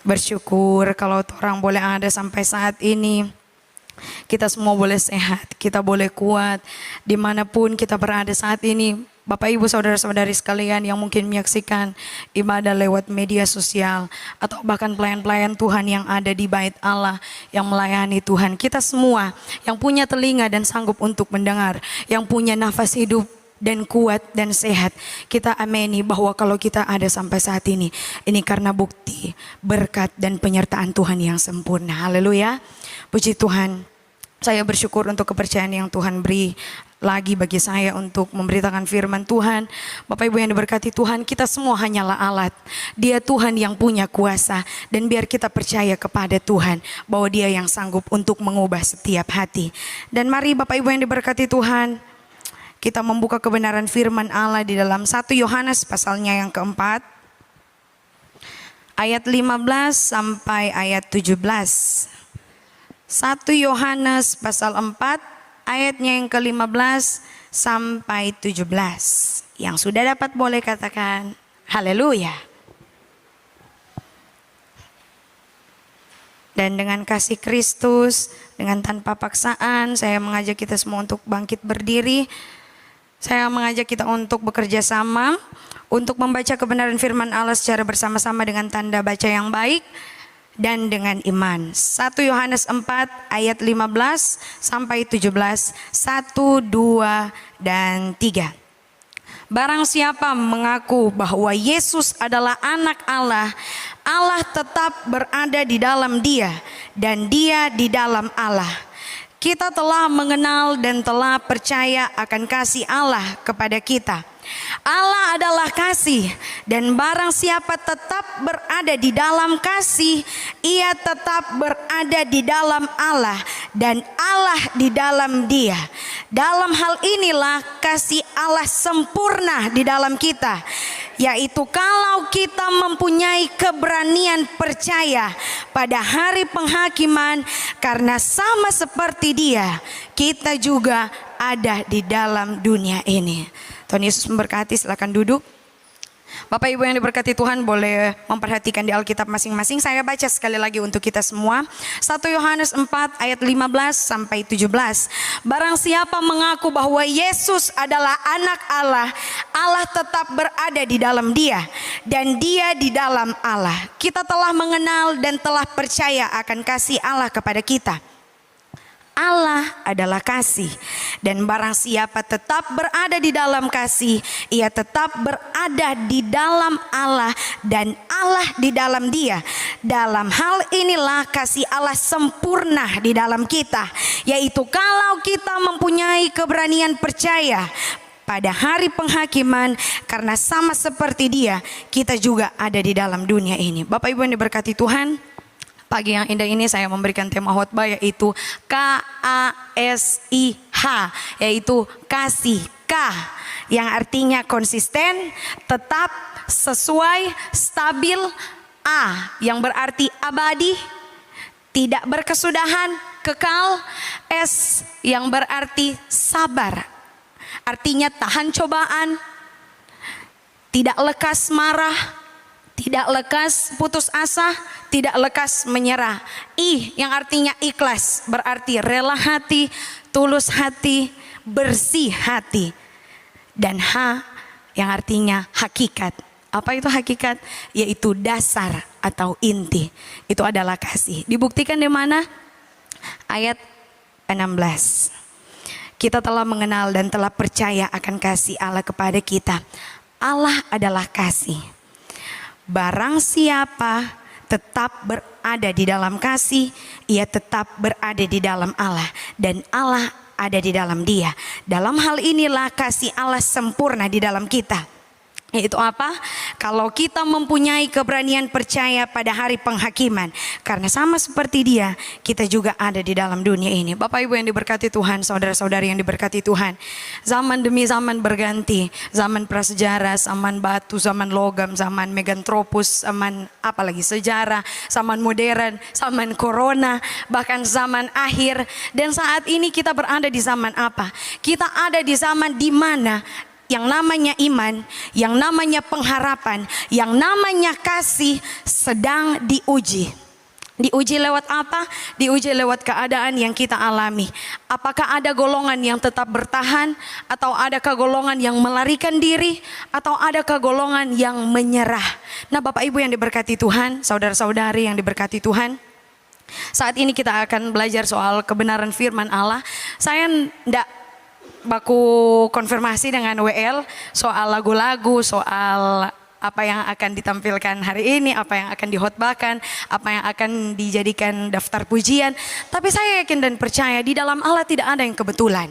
Bersyukur kalau orang boleh ada sampai saat ini. Kita semua boleh sehat, kita boleh kuat. Dimanapun kita berada saat ini, Bapak Ibu Saudara-saudari sekalian yang mungkin menyaksikan ibadah lewat media sosial, atau bahkan pelayan-pelayan Tuhan yang ada di bait Allah, yang melayani Tuhan. Kita semua yang punya telinga dan sanggup untuk mendengar, yang punya nafas hidup dan kuat dan sehat, kita ameni bahwa kalau kita ada sampai saat ini karena bukti, berkat dan penyertaan Tuhan yang sempurna. Haleluya. Puji Tuhan. Saya bersyukur untuk kepercayaan yang Tuhan beri lagi bagi saya untuk memberitakan firman Tuhan. Bapak Ibu yang diberkati Tuhan, kita semua hanyalah alat. Dia Tuhan yang punya kuasa, dan biar kita percaya kepada Tuhan bahwa Dia yang sanggup untuk mengubah setiap hati. Dan mari Bapak Ibu yang diberkati Tuhan, kita membuka kebenaran firman Allah di dalam 1 Yohanes pasalnya yang keempat, ayat 15 sampai ayat 17. 1 Yohanes pasal 4 ayatnya yang ke-15 sampai 17. Yang sudah dapat boleh katakan haleluya. Dan dengan kasih Kristus, dengan tanpa paksaan, saya mengajak kita semua untuk bangkit berdiri. Saya mengajak kita untuk bekerja sama, untuk membaca kebenaran firman Allah secara bersama-sama dengan tanda baca yang baik dan dengan iman. 1 Yohanes 4 ayat 15 sampai 17, 1, 2, dan 3. Barang siapa mengaku bahwa Yesus adalah anak Allah, Allah tetap berada di dalam dia dan dia di dalam Allah. Kita telah mengenal dan telah percaya akan kasih Allah kepada kita. Allah adalah kasih, dan barang siapa tetap berada di dalam kasih, ia tetap berada di dalam Allah dan Allah di dalam dia. Dalam hal inilah kasih Allah sempurna di dalam kita, yaitu kalau kita mempunyai keberanian percaya pada hari penghakiman, karena sama seperti Dia, kita juga ada di dalam dunia ini. Tuhan Yesus memberkati, silakan duduk. Bapak Ibu yang diberkati Tuhan boleh memperhatikan di Alkitab masing-masing. Saya baca sekali lagi untuk kita semua. 1 Yohanes 4 ayat 15 sampai 17. Barang siapa mengaku bahwa Yesus adalah anak Allah, Allah tetap berada di dalam dia dan dia di dalam Allah. Kita telah mengenal dan telah percaya akan kasih Allah kepada kita. Allah adalah kasih, dan barang siapa tetap berada di dalam kasih, ia tetap berada di dalam Allah dan Allah di dalam dia. Dalam hal inilah kasih Allah sempurna di dalam kita, yaitu kalau kita mempunyai keberanian percaya pada hari penghakiman, karena sama seperti Dia, kita juga ada di dalam dunia ini. Bapak Ibu yang diberkati Tuhan, pagi yang indah ini saya memberikan tema khotbah, yaitu KASIH, yaitu kasih. K yang artinya konsisten, tetap, sesuai, stabil. A yang berarti abadi, tidak berkesudahan, kekal. S yang berarti sabar, artinya tahan cobaan, tidak lekas marah, tidak lekas putus asa, tidak lekas menyerah. I yang artinya ikhlas, berarti rela hati, tulus hati, bersih hati. Dan H yang artinya hakikat. Apa itu hakikat? Yaitu dasar atau inti. Itu adalah kasih. Dibuktikan di mana? Ayat 16. Kita telah mengenal dan telah percaya akan kasih Allah kepada kita. Allah adalah kasih. Barang siapa tetap berada di dalam kasih, ia tetap berada di dalam Allah dan Allah ada di dalam dia. Dalam hal inilah kasih Allah sempurna di dalam kita. Yaitu apa? Kalau kita mempunyai keberanian percaya pada hari penghakiman, karena sama seperti Dia, kita juga ada di dalam dunia ini. Bapak Ibu yang diberkati Tuhan, saudara-saudari yang diberkati Tuhan, zaman demi zaman berganti. Zaman prasejarah, zaman batu, zaman logam, zaman megantropus, zaman apalagi sejarah, zaman modern, zaman corona, bahkan zaman akhir. Dan saat ini kita berada di zaman apa? Kita ada di zaman di mana yang namanya iman, yang namanya pengharapan, yang namanya kasih sedang diuji. Diuji lewat apa? Diuji lewat keadaan yang kita alami. Apakah ada golongan yang tetap bertahan, atau adakah golongan yang melarikan diri, atau adakah golongan yang menyerah? Nah, Bapak Ibu yang diberkati Tuhan, saudara-saudari yang diberkati Tuhan, saat ini kita akan belajar soal kebenaran firman Allah. Saya tidak baku konfirmasi dengan WL soal lagu-lagu, soal apa yang akan ditampilkan hari ini, apa yang akan dihotbahkan, apa yang akan dijadikan daftar pujian. Tapi saya yakin dan percaya di dalam Allah tidak ada yang kebetulan.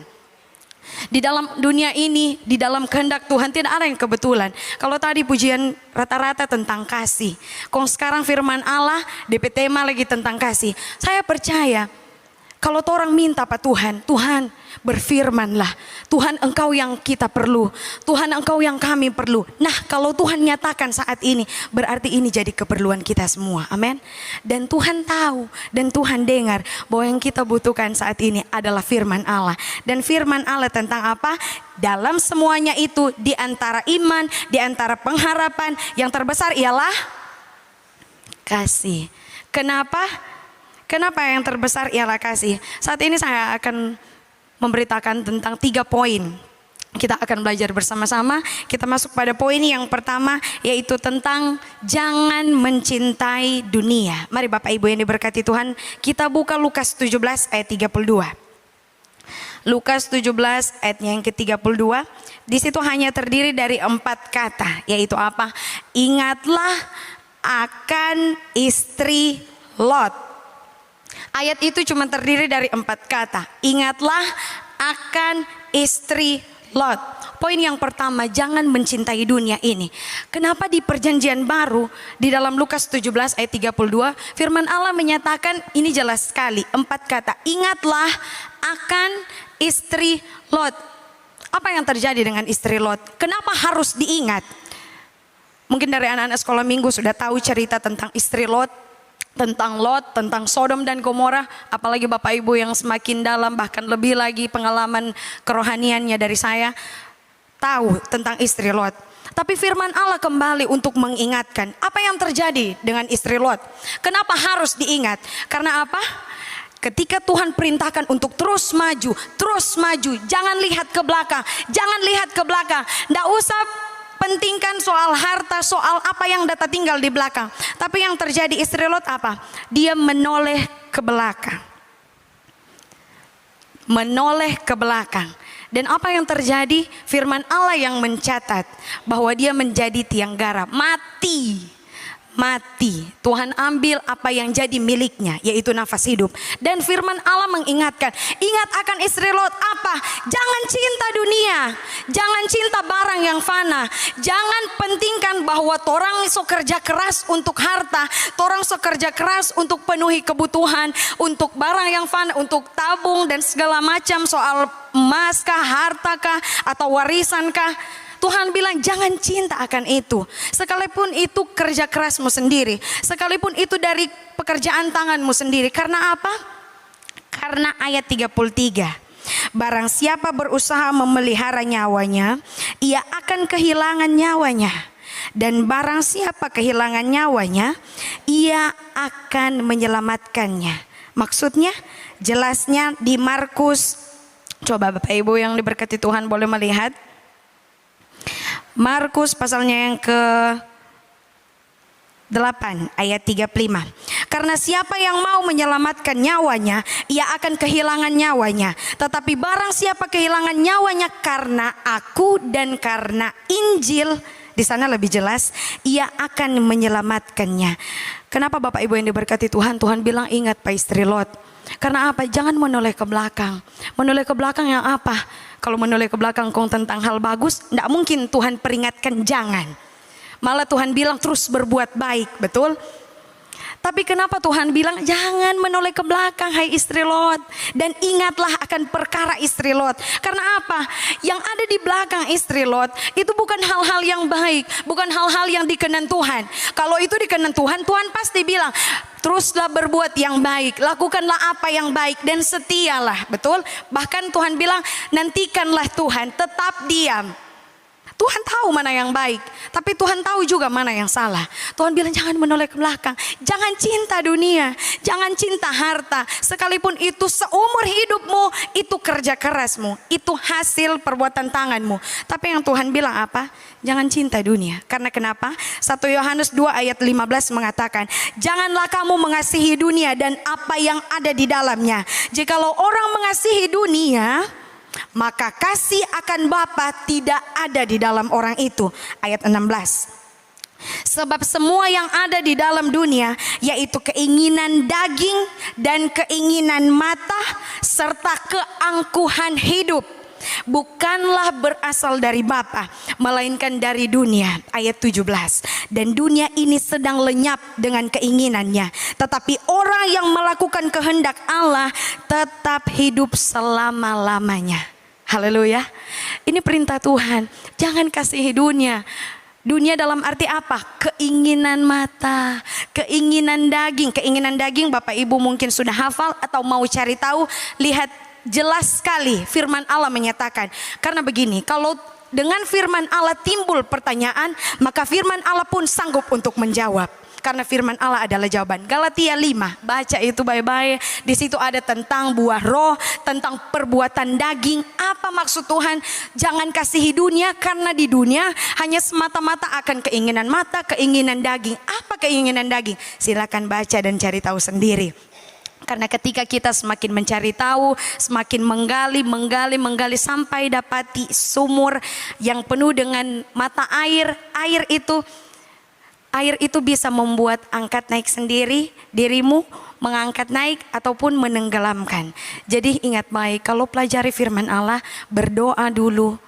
Di dalam dunia ini, di dalam kehendak Tuhan tidak ada yang kebetulan. Kalau tadi pujian rata-rata tentang kasih, kalau sekarang firman Allah DP tema lagi tentang kasih. Saya percaya kalau orang minta Pak Tuhan, Tuhan berfirmanlah. Tuhan engkau yang kita perlu. Tuhan engkau yang kami perlu. Nah, kalau Tuhan nyatakan saat ini, berarti ini jadi keperluan kita semua. Amin. Dan Tuhan tahu dan Tuhan dengar bahwa yang kita butuhkan saat ini adalah firman Allah. Dan firman Allah tentang apa? Dalam semuanya itu, di antara iman, di antara pengharapan, yang terbesar ialah kasih. Kenapa? Kenapa yang terbesar ialah kasih? Saat ini saya akan memberitakan tentang 3 poin. Kita akan belajar bersama-sama. Kita masuk pada poin yang pertama, yaitu tentang jangan mencintai dunia. Mari Bapak Ibu yang diberkati Tuhan, kita buka Lukas 17 ayat 32. Lukas 17 ayatnya yang ke-32. Di situ hanya terdiri dari 4 kata, yaitu apa? Ingatlah akan istri Lot. Ayat itu cuma terdiri dari 4 kata. Ingatlah akan istri Lot. Poin yang pertama, jangan mencintai dunia ini. Kenapa di perjanjian baru di dalam Lukas 17 ayat 32 firman Allah menyatakan ini jelas sekali, 4 kata. Ingatlah akan istri Lot. Apa yang terjadi dengan istri Lot? Kenapa harus diingat? Mungkin dari anak-anak sekolah minggu sudah tahu cerita tentang istri Lot, tentang Lot, tentang Sodom dan Gomora. Apalagi Bapak Ibu yang semakin dalam, bahkan lebih lagi pengalaman kerohaniannya dari saya, tahu tentang istri Lot. Tapi firman Allah kembali untuk mengingatkan apa yang terjadi dengan istri Lot. Kenapa harus diingat? Karena apa? Ketika Tuhan perintahkan untuk terus maju, jangan lihat ke belakang, jangan lihat ke belakang. Nggak usah pentingkan soal harta, soal apa yang data tinggal di belakang. Tapi yang terjadi istri Lot apa? Dia menoleh ke belakang. Menoleh ke belakang. Dan apa yang terjadi? Firman Allah yang mencatat bahwa dia menjadi tiang gara. Mati. Tuhan ambil apa yang jadi miliknya, yaitu nafas hidup. Dan firman Allah mengingatkan, ingat akan istri Lot apa? Jangan cinta dunia, jangan cinta barang yang fana. Jangan pentingkan bahwa torang so kerja keras untuk harta, torang so kerja keras untuk penuhi kebutuhan, untuk barang yang fana, untuk tabung dan segala macam soal emas kah, harta kah, atau warisan kah. Tuhan bilang jangan cinta akan itu. Sekalipun itu kerja kerasmu sendiri. Sekalipun itu dari pekerjaan tanganmu sendiri. Karena apa? Karena ayat 33. Barang siapa berusaha memelihara nyawanya, ia akan kehilangan nyawanya. Dan barang siapa kehilangan nyawanya, ia akan menyelamatkannya. Maksudnya, jelasnya di Markus. Coba Bapak Ibu yang diberkati Tuhan boleh melihat. Markus pasalnya yang ke-8 ayat 35. Karena siapa yang mau menyelamatkan nyawanya, ia akan kehilangan nyawanya. Tetapi barang siapa kehilangan nyawanya karena aku dan karena Injil, di sana lebih jelas, ia akan menyelamatkannya. Kenapa Bapak Ibu yang diberkati Tuhan? Tuhan bilang ingat Pak istri Lot. Karena apa? Jangan menoleh ke belakang. Menoleh ke belakang yang apa? Kalau menoleh ke belakang tentang hal bagus, tidak mungkin Tuhan peringatkan jangan. Malah Tuhan bilang terus berbuat baik, betul? Tapi kenapa Tuhan bilang jangan menoleh ke belakang hai istri Lot. Dan ingatlah akan perkara istri Lot. Karena apa? Yang ada di belakang istri Lot itu bukan hal-hal yang baik. Bukan hal-hal yang dikenan Tuhan. Kalau itu dikenan Tuhan, Tuhan pasti bilang teruslah berbuat yang baik. Lakukanlah apa yang baik dan setialah. Betul? Bahkan Tuhan bilang nantikanlah Tuhan, tetap diam. Tuhan tahu mana yang baik, tapi Tuhan tahu juga mana yang salah. Tuhan bilang jangan menoleh ke belakang, jangan cinta dunia, jangan cinta harta. Sekalipun itu seumur hidupmu, itu kerja kerasmu, itu hasil perbuatan tanganmu. Tapi yang Tuhan bilang apa? Jangan cinta dunia. Karena kenapa? 1 Yohanes 2 ayat 15 mengatakan, janganlah kamu mengasihi dunia dan apa yang ada di dalamnya. Jikalau orang mengasihi dunia, maka kasih akan Bapa tidak ada di dalam orang itu. Ayat 16. Sebab semua yang ada di dalam dunia, yaitu keinginan daging dan keinginan mata serta keangkuhan hidup, bukanlah berasal dari Bapa, melainkan dari dunia. Ayat 17. Dan dunia ini sedang lenyap dengan keinginannya, tetapi orang yang melakukan kehendak Allah tetap hidup selama-lamanya. Haleluya. Ini perintah Tuhan. Jangan kasihi dunia. Dunia dalam arti apa? Keinginan mata, keinginan daging. Keinginan daging Bapak Ibu mungkin sudah hafal atau mau cari tahu, lihat jelas sekali firman Allah menyatakan. Karena begini, kalau dengan firman Allah timbul pertanyaan, maka firman Allah pun sanggup untuk menjawab. Karena firman Allah adalah jawaban. Galatia 5, baca itu baik-baik. Di situ ada tentang buah roh, tentang perbuatan daging. Apa maksud Tuhan? Jangan kasihi dunia, karena di dunia hanya semata-mata akan keinginan mata, keinginan daging. Apa keinginan daging? Silakan baca dan cari tahu sendiri. Karena ketika kita semakin mencari tahu, semakin menggali sampai dapati sumur yang penuh dengan mata air. Air itu bisa membuat angkat naik sendiri, dirimu mengangkat naik ataupun menenggelamkan. Jadi ingat baik, kalau pelajari firman Allah, berdoa dulu.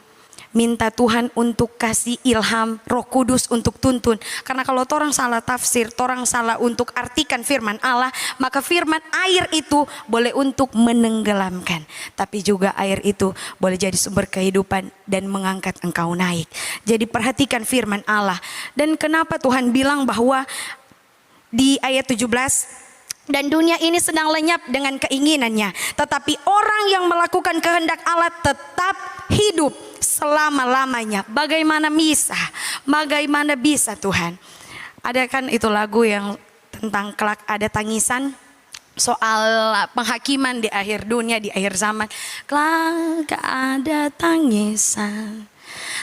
Minta Tuhan untuk kasih ilham, Roh Kudus untuk tuntun. Karena kalau orang salah tafsir, orang salah untuk artikan firman Allah, maka firman air itu boleh untuk menenggelamkan. Tapi juga air itu boleh jadi sumber kehidupan dan mengangkat engkau naik. Jadi perhatikan firman Allah. Dan kenapa Tuhan bilang bahwa di ayat 17, dan dunia ini sedang lenyap dengan keinginannya, tetapi orang yang melakukan kehendak Allah tetap hidup selama-lamanya. Bagaimana bisa Tuhan? Ada kan itu lagu yang tentang kelak ada tangisan, soal penghakiman di akhir dunia, di akhir zaman. Kelak ada tangisan,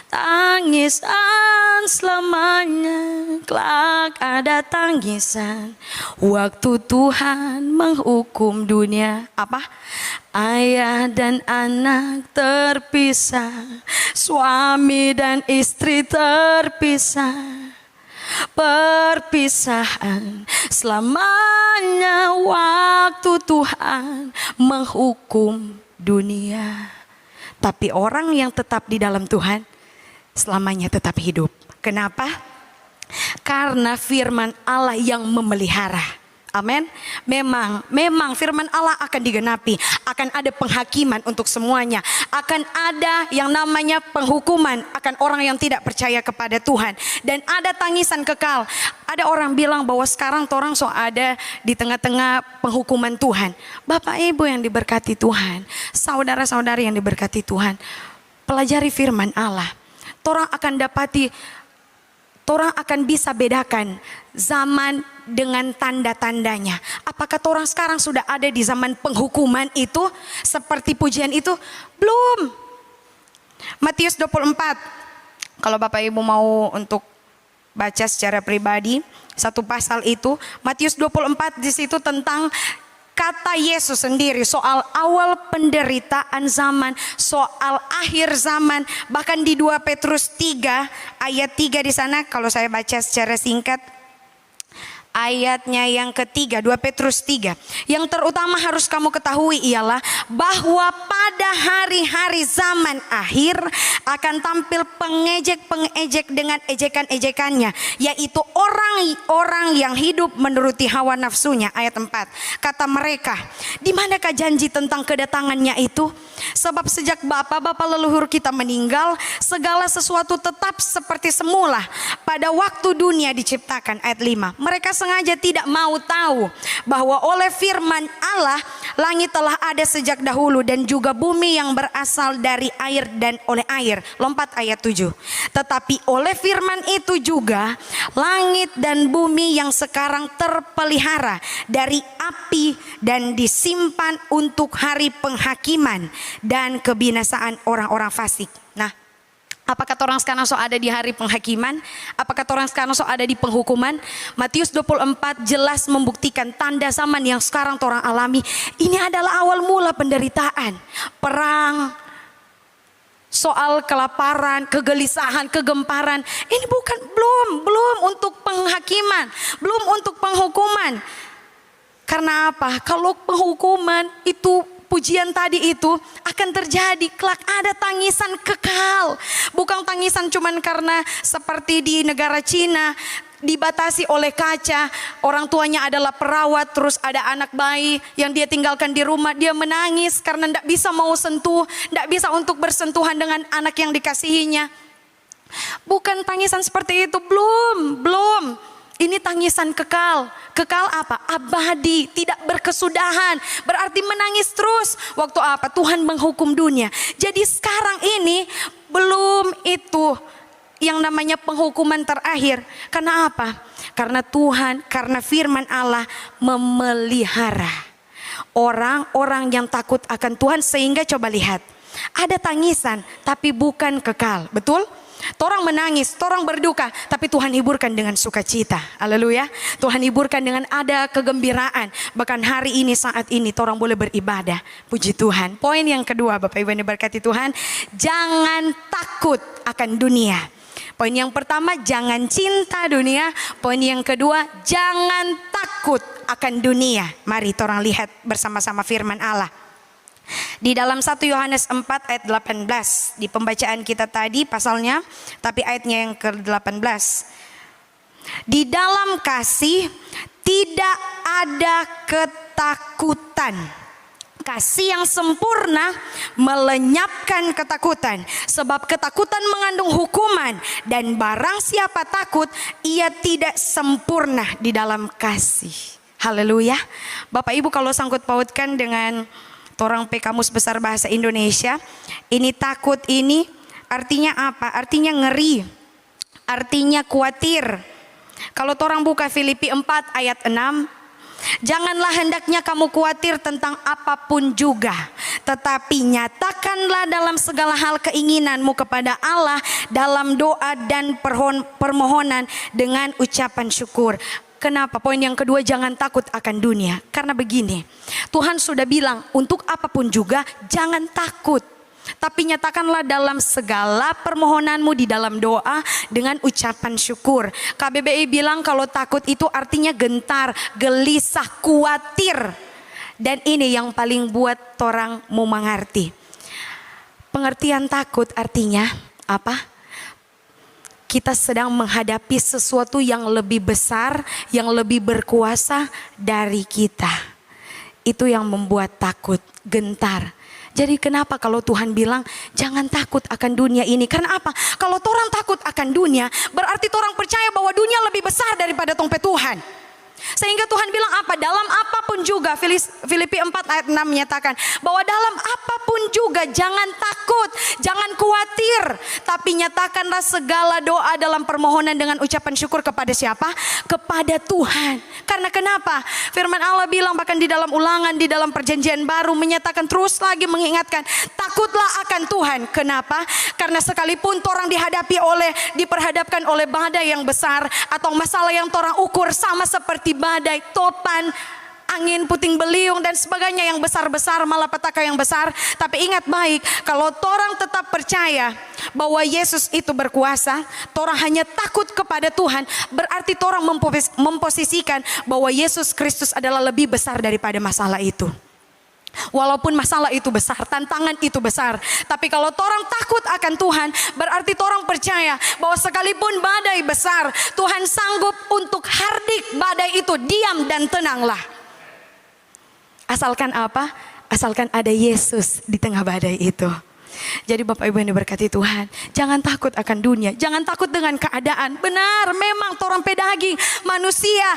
tangisan selamanya. Kelak ada tangisan, waktu Tuhan menghukum dunia. Apa? Ayah dan anak terpisah, suami dan istri terpisah, perpisahan selamanya, waktu Tuhan menghukum dunia. Tapi orang yang tetap di dalam Tuhan selamanya tetap hidup. Kenapa? Karena firman Allah yang memelihara. Amin. Memang firman Allah akan digenapi. Akan ada penghakiman untuk semuanya. Akan ada yang namanya penghukuman akan orang yang tidak percaya kepada Tuhan. Dan ada tangisan kekal. Ada orang bilang bahwa sekarang orang ada di tengah-tengah penghukuman Tuhan. Bapak Ibu yang diberkati Tuhan, saudara-saudari yang diberkati Tuhan, pelajari firman Allah. Orang akan dapati, orang akan bisa bedakan zaman dengan tanda-tandanya. Apakah orang sekarang sudah ada di zaman penghukuman itu seperti pujian itu? Belum. Matius 24. Kalau Bapak Ibu mau untuk baca secara pribadi satu pasal itu, Matius 24 di situ tentang kata Yesus sendiri soal awal penderitaan zaman, soal akhir zaman. Bahkan di 2 Petrus 3 ayat 3 di sana, kalau saya baca secara singkat ayatnya yang ketiga, 2 Petrus 3. Yang terutama harus kamu ketahui ialah bahwa pada hari-hari zaman akhir akan tampil pengejek-pengejek dengan ejekan-ejekannya, yaitu orang-orang yang hidup menuruti hawa nafsunya. Ayat 4. Kata mereka, di manakah janji tentang kedatangannya itu? Sebab sejak bapak-bapak leluhur kita meninggal, segala sesuatu tetap seperti semula pada waktu dunia diciptakan. Ayat 5. Mereka sengaja tidak mau tahu bahwa oleh firman Allah langit telah ada sejak dahulu dan juga bumi yang berasal dari air dan oleh air. Lompat ayat 7. Tetapi oleh firman itu juga langit dan bumi yang sekarang terpelihara dari api dan disimpan untuk hari penghakiman dan kebinasaan orang-orang fasik. Nah, apa kata orang sekarang so ada di hari penghakiman? Apa kata orang sekarang so ada di penghukuman? Matius 24 jelas membuktikan tanda zaman yang sekarang orang alami. Ini adalah awal mula penderitaan. Perang, soal kelaparan, kegelisahan, kegemparan. Ini belum untuk penghakiman, belum untuk penghukuman. Karena apa? Kalau penghukuman itu, pujian tadi itu akan terjadi, kelak ada tangisan kekal. Bukan tangisan cuman karena seperti di negara Cina dibatasi oleh kaca, orang tuanya adalah perawat, terus ada anak bayi yang dia tinggalkan di rumah, dia menangis karena tidak bisa mau sentuh, tidak bisa untuk bersentuhan dengan anak yang dikasihinya. Bukan tangisan seperti itu, belum. Ini tangisan kekal. Kekal apa? Abadi, tidak berkesudahan. Berarti menangis terus. Waktu apa? Tuhan menghukum dunia. Jadi sekarang ini belum itu yang namanya penghukuman terakhir. Karena apa? Karena Tuhan, karena firman Allah memelihara orang-orang yang takut akan Tuhan. Sehingga coba lihat, ada tangisan tapi bukan kekal. Betul? Torang menangis, torang berduka, tapi Tuhan hiburkan dengan sukacita. Haleluya. Tuhan hiburkan dengan ada kegembiraan. Bahkan hari ini, saat ini, torang boleh beribadah. Puji Tuhan. Poin yang kedua, Bapak Ibu yang diberkati Tuhan, jangan takut akan dunia. Poin yang pertama, jangan cinta dunia. Poin yang kedua, jangan takut akan dunia. Mari torang lihat bersama-sama firman Allah. Di dalam 1 Yohanes 4 ayat 18. Di pembacaan kita tadi pasalnya, tapi ayatnya yang ke-18. Di dalam kasih tidak ada ketakutan. Kasih yang sempurna melenyapkan ketakutan. Sebab ketakutan mengandung hukuman. Dan barang siapa takut, ia tidak sempurna di dalam kasih. Haleluya. Bapak Ibu kalau sangkut pautkan dengan orang Kamus Besar Bahasa Indonesia, ini takut ini artinya apa? Artinya ngeri, artinya khawatir. Kalau orang buka Filipi 4 ayat 6, janganlah hendaknya kamu khawatir tentang apapun juga, tetapi nyatakanlah dalam segala hal keinginanmu kepada Allah dalam doa dan permohonan dengan ucapan syukur. Kenapa? Poin yang kedua, jangan takut akan dunia. Karena begini, Tuhan sudah bilang untuk apapun juga jangan takut. Tapi nyatakanlah dalam segala permohonanmu di dalam doa dengan ucapan syukur. KBBI bilang kalau takut itu artinya gentar, gelisah, khawatir. Dan ini yang paling buat orang mau mengerti. Pengertian takut artinya apa? Kita sedang menghadapi sesuatu yang lebih besar, yang lebih berkuasa dari kita. Itu yang membuat takut, gentar. Jadi kenapa kalau Tuhan bilang jangan takut akan dunia ini? Karena apa? Kalau orang takut akan dunia, berarti orang percaya bahwa dunia lebih besar daripada tongpe Tuhan. Sehingga Tuhan bilang apa? Dalam apapun juga, Filipi 4 ayat 6 menyatakan bahwa dalam apapun juga jangan takut, jangan khawatir, tapi nyatakanlah segala doa dalam permohonan dengan ucapan syukur kepada siapa? Kepada Tuhan. Karena kenapa? Firman Allah bilang bahkan di dalam Ulangan, di dalam Perjanjian Baru menyatakan terus lagi mengingatkan, takutlah akan Tuhan. Kenapa? Karena sekalipun orang diperhadapkan oleh badai yang besar atau masalah yang orang ukur sama seperti badai, topan, angin puting beliung dan sebagainya yang besar-besar, malapetaka yang besar. Tapi ingat baik, kalau orang tetap percaya bahwa Yesus itu berkuasa, orang hanya takut kepada Tuhan, berarti orang memposisikan bahwa Yesus Kristus adalah lebih besar daripada masalah itu. Walaupun masalah itu besar, tantangan itu besar, tapi kalau orang takut akan Tuhan, berarti orang percaya bahwa sekalipun badai besar, Tuhan sanggup untuk hardik badai itu, diam dan tenanglah. Asalkan apa? Asalkan ada Yesus di tengah badai itu. Jadi Bapak Ibu yang diberkati Tuhan, jangan takut akan dunia, jangan takut dengan keadaan. Benar, memang orang pedaging manusia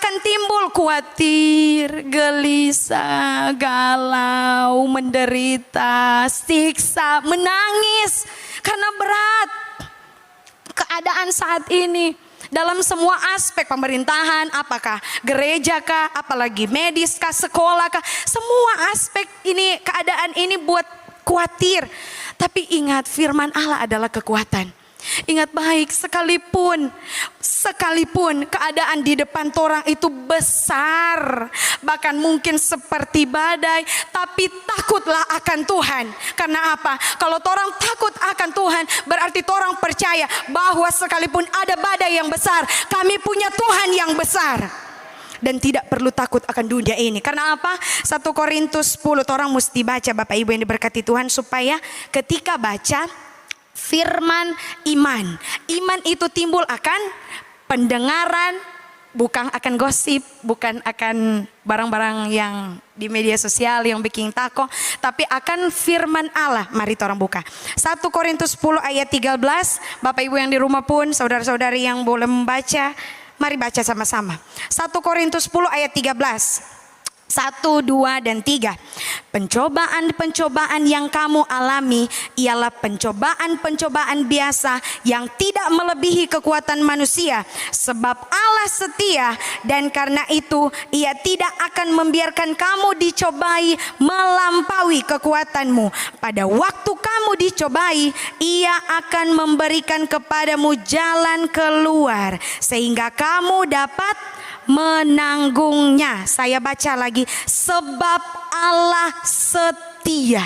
akan timbul khawatir, gelisah, galau, menderita, siksa, menangis karena berat keadaan saat ini. Dalam semua aspek pemerintahan, apakah gereja kah, apalagi medis kah, sekolah kah, semua aspek ini, keadaan ini buat khawatir. Tapi ingat, firman Allah adalah kekuatan. Ingat baik, sekalipun keadaan di depan torang itu besar, bahkan mungkin seperti badai, tapi takutlah akan Tuhan. Karena apa? Kalau torang takut akan Tuhan, berarti torang percaya bahwa sekalipun ada badai yang besar, kami punya Tuhan yang besar. Dan tidak perlu takut akan dunia ini. Karena apa? 1 Korintus 10, orang mesti baca Bapak Ibu yang diberkati Tuhan, supaya ketika baca firman iman itu timbul akan pendengaran, bukan akan gosip, bukan akan barang-barang yang di media sosial yang bikin takut, tapi akan firman Allah. Mari orang buka 1 Korintus 10 ayat 13. Bapak Ibu yang di rumah pun, saudara-saudari yang boleh membaca, mari baca sama-sama. 1 Korintus 10 ayat 13. 1, 2, dan 3. Pencobaan-pencobaan yang kamu alami ialah pencobaan-pencobaan biasa yang tidak melebihi kekuatan manusia. Sebab Allah setia, dan karena itu Ia tidak akan membiarkan kamu dicobai melampaui kekuatanmu. Pada waktu kamu dicobai, Ia akan memberikan kepadamu jalan keluar sehingga kamu dapat menanggungnya. Saya baca lagi, sebab Allah setia.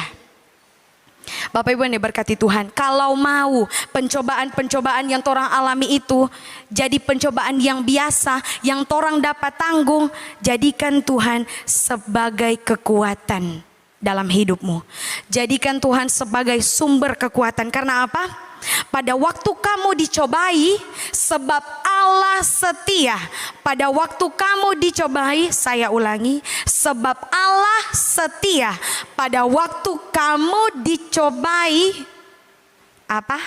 Bapak Ibu yang diberkati Tuhan, kalau mau pencobaan-pencobaan yang torang alami itu jadi pencobaan yang biasa, yang torang dapat tanggung, jadikan Tuhan sebagai kekuatan dalam hidupmu. Jadikan Tuhan sebagai sumber kekuatan. Karena apa? Pada waktu kamu dicobai, sebab Allah setia. Pada waktu kamu dicobai, saya ulangi, sebab Allah setia. Pada waktu kamu dicobai, apa?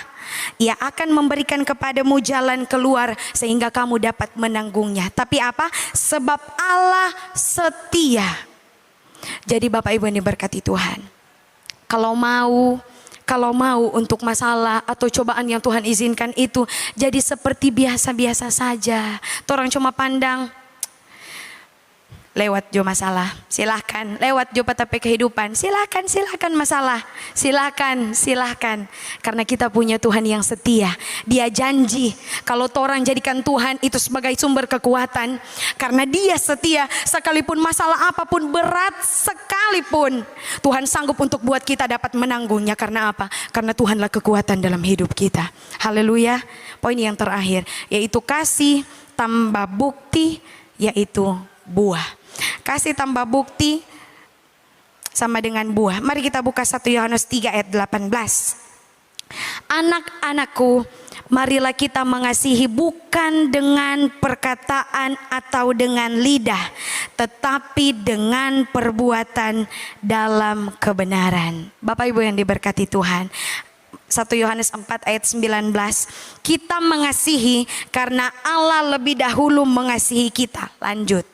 Ia akan memberikan kepadamu jalan keluar sehingga kamu dapat menanggungnya. Tapi apa? Sebab Allah setia. Jadi Bapak Ibu yang diberkati Tuhan, kalau mau untuk masalah atau cobaan yang Tuhan izinkan itu jadi seperti biasa-biasa saja. Orang cuma pandang lewat jo masalah, silahkan. Lewat jo petape kehidupan, silahkan masalah, silahkan. Karena kita punya Tuhan yang setia. Dia janji kalau orang jadikan Tuhan itu sebagai sumber kekuatan, karena Dia setia, sekalipun masalah apapun, berat sekalipun, Tuhan sanggup untuk buat kita dapat menanggungnya. Karena apa? Karena Tuhanlah kekuatan dalam hidup kita. Haleluya. Poin yang terakhir, yaitu kasih tambah bukti, yaitu buah. Kasih tambah bukti sama dengan buah. Mari kita buka 1 Yohanes 3 ayat 18. Anak-anakku, marilah kita mengasihi bukan dengan perkataan atau dengan lidah, tetapi dengan perbuatan dalam kebenaran. Bapak Ibu yang diberkati Tuhan, 1 Yohanes 4 ayat 19, kita mengasihi karena Allah lebih dahulu mengasihi kita. Lanjut.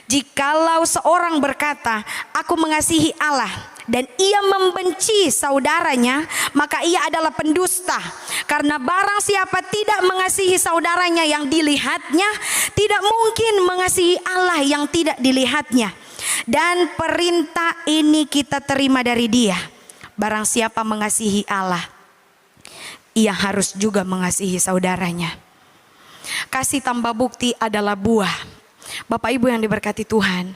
Jikalau seorang berkata, aku mengasihi Allah, dan ia membenci saudaranya, maka ia adalah pendusta. Karena barang siapa tidak mengasihi saudaranya yang dilihatnya, tidak mungkin mengasihi Allah yang tidak dilihatnya. Dan perintah ini kita terima dari Dia, barang siapa mengasihi Allah, ia harus juga mengasihi saudaranya. Kasih tambah bukti adalah buah. Bapak Ibu yang diberkati Tuhan,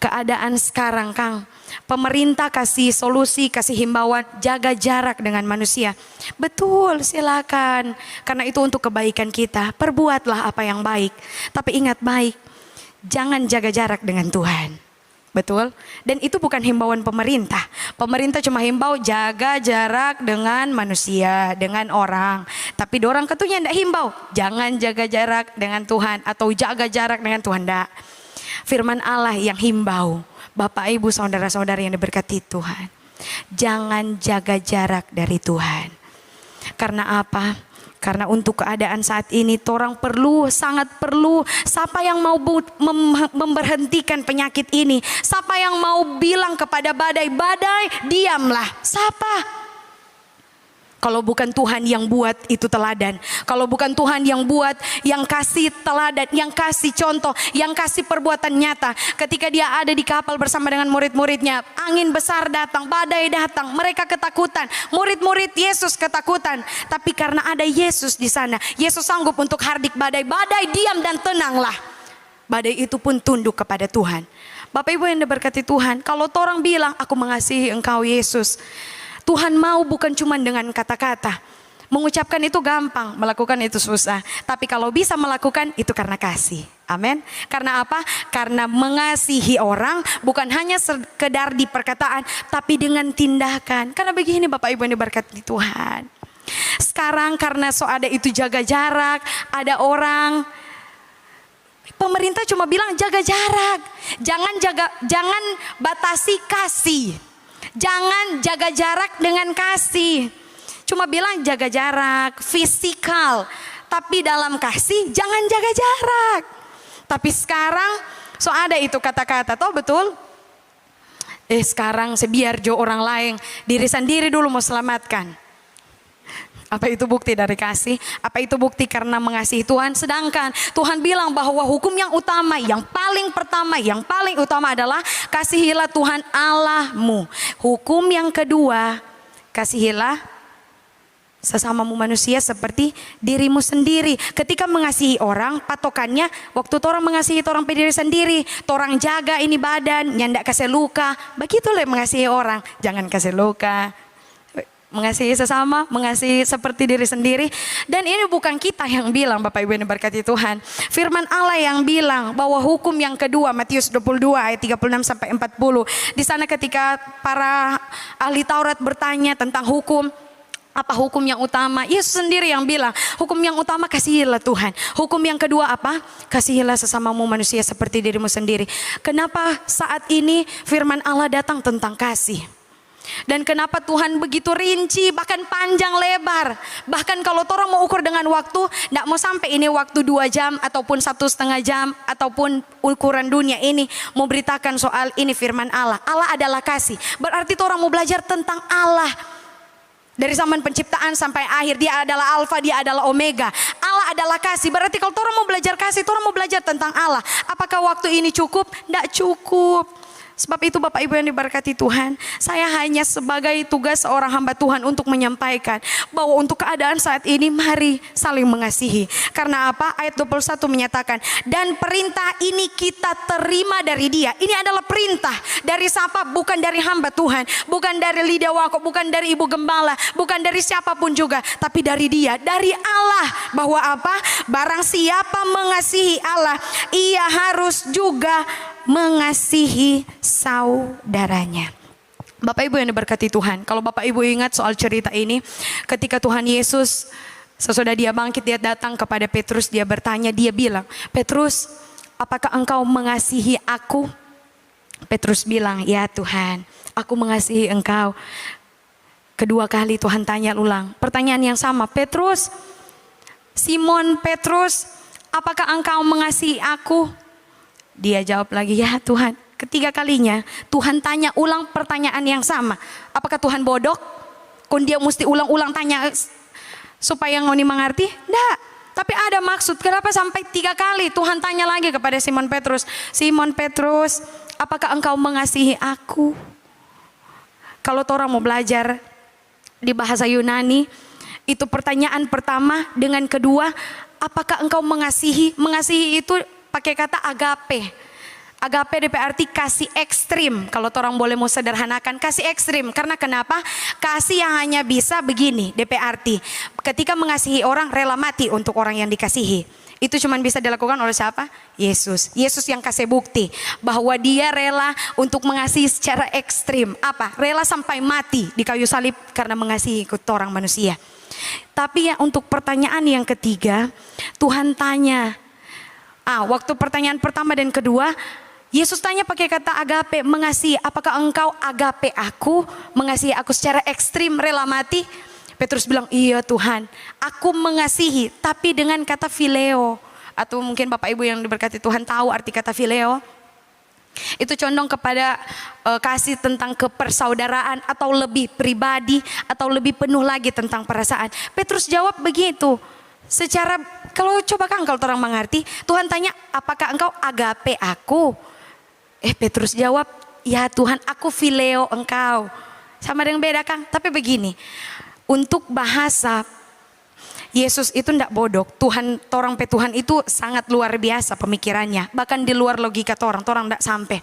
keadaan sekarang Kang, pemerintah kasih solusi, kasih himbauan, jaga jarak dengan manusia. Betul, silakan. Karena itu untuk kebaikan kita, perbuatlah apa yang baik. Tapi ingat baik, jangan jaga jarak dengan Tuhan. Betul? Dan itu bukan himbauan pemerintah. Pemerintah cuma himbau jaga jarak dengan manusia, dengan orang. Tapi dorang ketunya tidak himbau, jangan jaga jarak dengan Tuhan atau jaga jarak dengan Tuhan. Tidak. Firman Allah yang himbau. Bapak Ibu saudara-saudari yang diberkati Tuhan, jangan jaga jarak dari Tuhan. Karena apa? Karena untuk keadaan saat ini torang perlu, sangat perlu. Siapa yang mau memberhentikan penyakit ini? Siapa yang mau bilang kepada badai, badai diamlah? Siapa? Kalau bukan Tuhan yang buat itu teladan. Kalau bukan Tuhan yang buat, yang kasih teladan, yang kasih contoh, yang kasih perbuatan nyata. Ketika dia ada di kapal bersama dengan murid-muridnya, angin besar datang, badai datang, mereka ketakutan. Murid-murid Yesus ketakutan. Tapi karena ada Yesus di sana, Yesus sanggup untuk hardik badai. Badai diam dan tenanglah. Badai itu pun tunduk kepada Tuhan. Bapak Ibu yang diberkati Tuhan, kalau orang bilang, aku mengasihi engkau Yesus, Tuhan mau bukan cuma dengan kata-kata. Mengucapkan itu gampang, melakukan itu susah. Tapi kalau bisa melakukan itu karena kasih. Amin. Karena apa? Karena mengasihi orang bukan hanya sekedar di perkataan, tapi dengan tindakan. Karena begini Bapak Ibu yang diberkati Tuhan. Sekarang karena ada itu jaga jarak, ada orang, pemerintah cuma bilang jaga jarak. Jangan batasi kasih. Jangan jaga jarak dengan kasih. Cuma bilang jaga jarak fisikal. Tapi dalam kasih jangan jaga jarak. Tapi sekarang ada itu kata-kata. Tahu betul? Sekarang sebiar jo orang lain. Diri sendiri dulu mau selamatkan. Apa itu bukti dari kasih? Apa itu bukti karena mengasihi Tuhan? Sedangkan Tuhan bilang bahwa hukum yang utama, yang paling pertama, yang paling utama adalah kasihilah Tuhan Allahmu. Hukum yang kedua, kasihilah sesamamu manusia seperti dirimu sendiri. Ketika mengasihi orang, patokannya waktu orang mengasihi orang diri sendiri, orang jaga ini badan, nyandak kasih luka. Begitulah mengasihi orang, jangan kasih luka. Mengasihi sesama, mengasihi seperti diri sendiri. Dan ini bukan kita yang bilang, Bapak Ibu yang diberkati Tuhan. Firman Allah yang bilang bahwa hukum yang kedua, Matius 22 ayat 36 sampai 40. Di sana ketika para ahli Taurat bertanya tentang hukum, apa hukum yang utama? Yesus sendiri yang bilang, hukum yang utama kasihilah Tuhan. Hukum yang kedua apa? Kasihilah sesamamu manusia seperti dirimu sendiri. Kenapa saat ini firman Allah datang tentang kasih? Dan kenapa Tuhan begitu rinci, bahkan panjang lebar. Bahkan kalau orang mau ukur dengan waktu, tidak mau sampai ini waktu 2 jam ataupun 1,5 jam ataupun ukuran dunia ini mau beritakan soal ini firman Allah. Allah adalah kasih. Berarti orang mau belajar tentang Allah. Dari zaman penciptaan sampai akhir, dia adalah alfa, dia adalah omega. Allah adalah kasih. Berarti kalau orang mau belajar kasih, orang mau belajar tentang Allah. Apakah waktu ini cukup? Tidak cukup. Sebab itu Bapak Ibu yang diberkati Tuhan, saya hanya sebagai tugas seorang hamba Tuhan untuk menyampaikan bahwa untuk keadaan saat ini mari saling mengasihi. Karena apa? Ayat 21 menyatakan, dan perintah ini kita terima dari Dia. Ini adalah perintah dari siapa? Bukan dari hamba Tuhan, bukan dari lidah wakil, bukan dari ibu gembala, bukan dari siapapun juga, tapi dari Dia, dari Allah. Bahwa apa? Barang siapa mengasihi Allah, ia harus juga mengasihi saudaranya. Bapak Ibu yang diberkati Tuhan, kalau Bapak Ibu ingat soal cerita ini, ketika Tuhan Yesus sesudah dia bangkit, dia datang kepada Petrus, dia bertanya, dia bilang, Petrus, apakah engkau mengasihi aku? Petrus bilang, ya Tuhan, aku mengasihi engkau. Kedua kali Tuhan tanya ulang, pertanyaan yang sama, Petrus, Simon Petrus, apakah engkau mengasihi aku? Dia jawab lagi, ya Tuhan. Ketiga kalinya Tuhan tanya ulang pertanyaan yang sama. Apakah Tuhan bodoh? Kon dia mesti ulang-ulang tanya supaya ngoni mengerti? Tidak. Tapi ada maksud. Kenapa sampai 3 kali Tuhan tanya lagi kepada Simon Petrus. Simon Petrus, apakah engkau mengasihi aku? Kalau orang mau belajar di bahasa Yunani, itu pertanyaan pertama dengan kedua, apakah engkau mengasihi? Mengasihi itu pakai kata agape. Agape DP arti kasih ekstrim. Kalau orang boleh mau sederhanakan, kasih ekstrim. Karena kenapa? Kasih yang hanya bisa begini DP arti. Ketika mengasihi orang, rela mati untuk orang yang dikasihi. Itu cuma bisa dilakukan oleh siapa? Yesus. Yesus yang kasih bukti bahwa dia rela untuk mengasihi secara ekstrim. Apa? Rela sampai mati di kayu salib karena mengasihi orang manusia. Tapi ya untuk pertanyaan yang ketiga, Tuhan tanya, waktu pertanyaan pertama dan kedua, Yesus tanya pakai kata agape, mengasihi. Apakah engkau agape aku, mengasihi aku secara ekstrim, rela mati? Petrus bilang, iya Tuhan, aku mengasihi, tapi dengan kata phileo. Atau mungkin Bapak Ibu yang diberkati Tuhan tahu arti kata phileo. Itu condong kepada kasih tentang kepersaudaraan, atau lebih pribadi, atau lebih penuh lagi tentang perasaan. Petrus jawab begitu. Secara, kalau coba kan kalau orang mengerti, Tuhan tanya, apakah engkau agape aku? Petrus jawab, ya Tuhan, aku phileo engkau. Sama dengan beda Kang, tapi begini. Untuk bahasa, Yesus itu tidak bodoh. Tuhan, torang pe Tuhan itu sangat luar biasa pemikirannya. Bahkan di luar logika torang tidak sampai.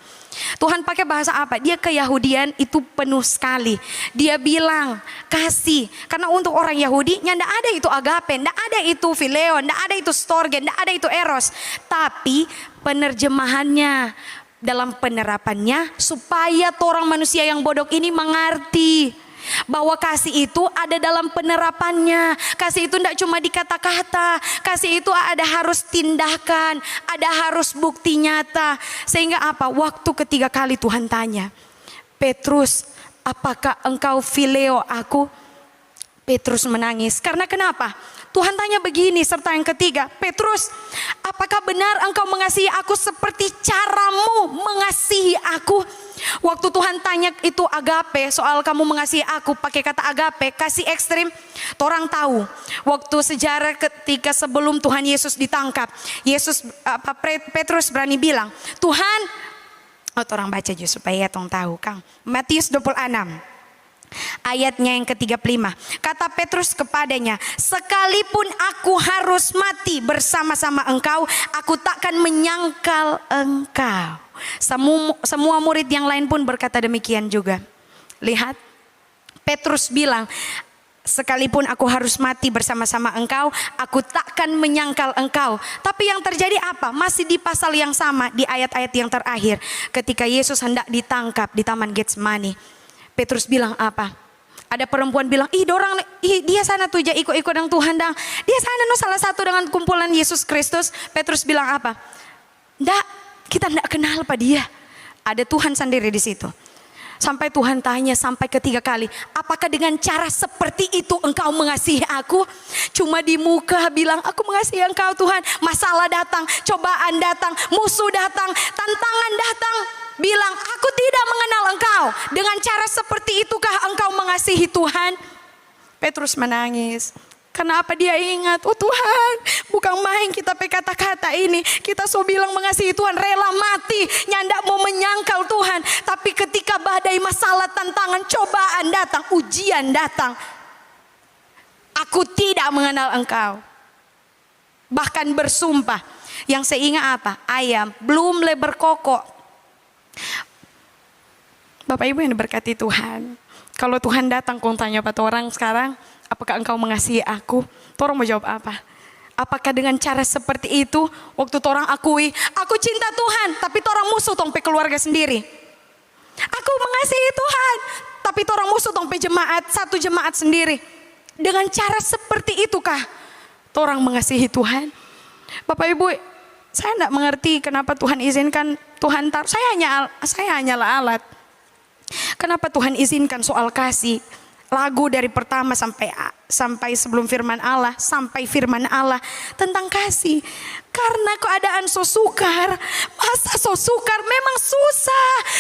Tuhan pakai bahasa apa? Dia keyahudian itu penuh sekali. Dia bilang kasih. Karena untuk orang Yahudi, tidak ada itu agape, tidak ada itu phileo, tidak ada itu storge, tidak ada itu eros. Tapi penerjemahannya, dalam penerapannya, supaya torang manusia yang bodoh ini mengerti bahwa kasih itu ada dalam penerapannya. Kasih itu tidak cuma di kata-kata. Kasih itu ada harus tindakan, ada harus bukti nyata. Sehingga apa? Waktu ketiga kali Tuhan tanya, Petrus, apakah engkau phileo aku? Petrus menangis. Karena kenapa? Tuhan tanya begini, serta yang ketiga, Petrus, apakah benar engkau mengasihi aku seperti caramu mengasihi aku? Waktu Tuhan tanya itu agape, soal kamu mengasihi aku pakai kata agape, kasih ekstrim. Orang tahu waktu sejarah ketika sebelum Tuhan Yesus ditangkap, Petrus berani bilang, Tuhan, orang baca juga supaya tong tahu Kang. Matius 26. Ayatnya yang ke-35. Kata Petrus kepadanya, sekalipun aku harus mati bersama-sama engkau, aku takkan menyangkal engkau. Semua murid yang lain pun berkata demikian juga. Lihat, Petrus bilang, sekalipun aku harus mati bersama-sama engkau, aku takkan menyangkal engkau. Tapi yang terjadi apa? Masih di pasal yang sama, di ayat-ayat yang terakhir. Ketika Yesus hendak ditangkap di Taman Getsemani, Petrus bilang apa? Ada perempuan bilang, dia sana tuh ikut-ikut dengan Tuhan dang. Dia sana no salah satu dengan kumpulan Yesus Kristus. Petrus bilang apa? Nggak, kita nggak kenal apa dia. Ada Tuhan sendiri di situ. Sampai Tuhan tanya sampai ketiga kali, apakah dengan cara seperti itu engkau mengasihi aku? Cuma di muka bilang, aku mengasihi engkau Tuhan. Masalah datang, cobaan datang, musuh datang, tantangan datang. Bilang, aku tidak mengenal engkau. Dengan cara seperti itukah engkau mengasihi Tuhan? Petrus menangis. Kenapa dia ingat, oh Tuhan, bukan main kita pakai kata-kata ini. Kita so bilang mengasihi Tuhan, rela mati, nyandak mau menyangkal Tuhan. Tapi ketika badai, masalah, tantangan, cobaan datang, ujian datang, aku tidak mengenal engkau. Bahkan bersumpah. Yang saya ingat apa? Ayam belum lebar kokok. Bapak Ibu yang diberkati Tuhan, kalau Tuhan datang kau tanya pada orang sekarang, apakah engkau mengasihi aku? Orang mau jawab apa? Apakah dengan cara seperti itu, waktu orang akui, aku cinta Tuhan, tapi orang musuh tong pe keluarga sendiri. Aku mengasihi Tuhan, tapi orang musuh tong pe jemaat, satu jemaat sendiri. Dengan cara seperti itukah orang mengasihi Tuhan? Bapak Ibu, saya tidak mengerti kenapa Tuhan izinkan Tuhan saya hanyalah alat. Kenapa Tuhan izinkan soal kasih? Lagu dari pertama sampai sebelum firman Allah, sampai firman Allah tentang kasih. Karena keadaan so sukar. Masa so sukar? Memang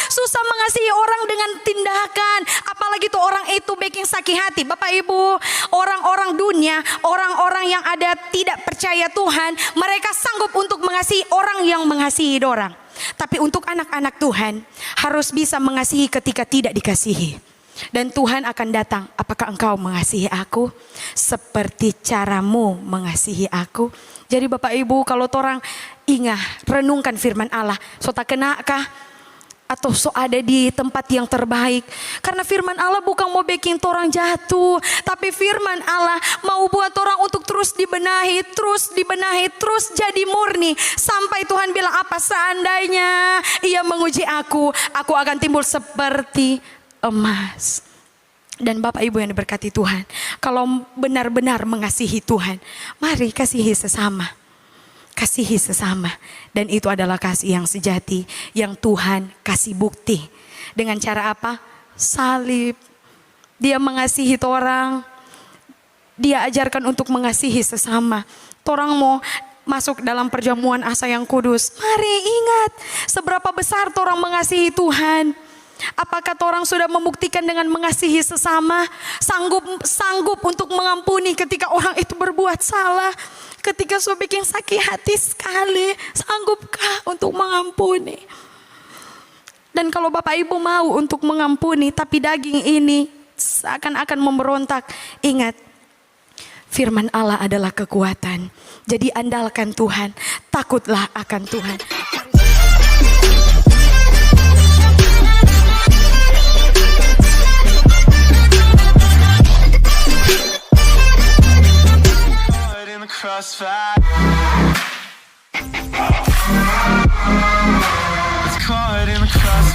susah mengasihi orang dengan tindakan. Apalagi tuh orang itu bikin sakit hati. Bapak Ibu, orang-orang dunia, orang-orang yang ada tidak percaya Tuhan, mereka sanggup untuk mengasihi orang yang mengasihi orang. Tapi untuk anak-anak Tuhan harus bisa mengasihi ketika tidak dikasihi. Dan Tuhan akan datang, apakah engkau mengasihi aku seperti caramu mengasihi aku? Jadi Bapak Ibu, kalau orang ingat renungkan firman Allah, so tak kenakah atau so ada di tempat yang terbaik? Karena firman Allah bukan mau bikin orang jatuh, tapi firman Allah mau buat orang untuk terus dibenahi, terus jadi murni. Sampai Tuhan bilang apa? Seandainya ia menguji aku akan timbul seperti emas. Dan Bapak Ibu yang diberkati Tuhan, kalau benar-benar mengasihi Tuhan, mari kasihi sesama. Kasihi sesama. Dan itu adalah kasih yang sejati, yang Tuhan kasih bukti. Dengan cara apa? Salib. Dia mengasihi orang. Dia ajarkan untuk mengasihi sesama. Torang mau masuk dalam perjamuan asa yang kudus. Mari ingat seberapa besar torang mengasihi Tuhan. Apakah torang sudah membuktikan dengan mengasihi sesama? Sanggup untuk mengampuni ketika orang itu berbuat salah. Ketika so bikin sakit hati sekali, sanggupkah untuk mengampuni? Dan kalau Bapak Ibu mau untuk mengampuni, tapi daging ini seakan-akan memberontak, ingat, firman Allah adalah kekuatan. Jadi andalkan Tuhan, takutlah akan Tuhan. Crossfire